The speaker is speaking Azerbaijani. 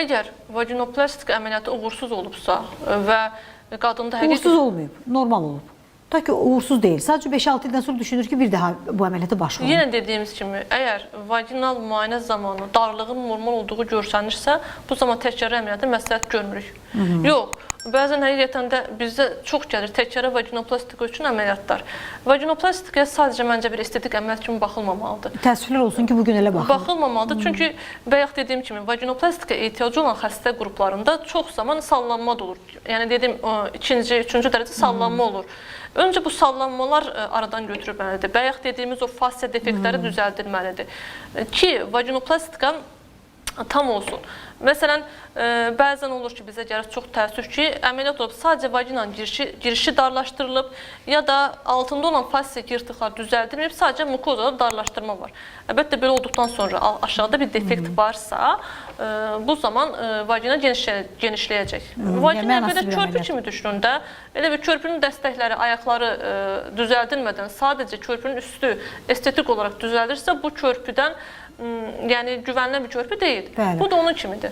əgər vaginoplastik əməliyyatı uğursuz olubsa və qadında Uğursuz olmayıb, normal olub. Ta ki uğursuz deyil. Sadəcə 5-6 ildən sonra düşünür ki, bir daha bu əməliyyata başvurur. Yenə dediyimiz kimi, əgər vaginal müayinə zamanı darlığın normal olduğu görsənirsə, bu zaman təkrar əməliyyatı məsləhət görmürük. Yox, bəzən həqiqətən də bizdə çox gəlir təkrar vaginoplastika üçün əməliyyatlar. Vaginoplastikaya sadəcə məncə bir estetik əməliyyat kimi baxılmamalıdır. Təəssüflər olsun ki, bugün elə baxılır. Baxılmamalıdır, çünki bayaq dediyim kimi vaginoplastikaya ehtiyacı olan xəstə qruplarında çox zaman sallanma da olur. Yəni dedim, ikinci, üçüncü dərəcə sallanma olur. Öncə bu sallanmalar aradan götürülməlidir. Bayaq dediyimiz o fasya defektləri düzəldilməlidir ki, vaginoplastika tam olsun. Məsələn, bəzən olur ki, bizə gəlir çox təəssüf ki, əməliyyat olub, sadəcə vaginanın girişi darlaşdırılıb ya da altında olan fasya yırtıqlar düzəldilməyib, sadəcə mukozada darlaşdırma var. Əlbəttə, belə olduqdan sonra aşağıda bir defekt varsa, bu zaman vagina genişləyəcək. Vagina belə körpü kimi düşünün də, elə bir körpünün dəstəkləri, ayaqları düzəldilmədən sadəcə körpünün üstü estetik olaraq düzəldirsə, bu körpüdən yəni güvənilən bir körpü deyil. Bəli. Bu da onun kimidir.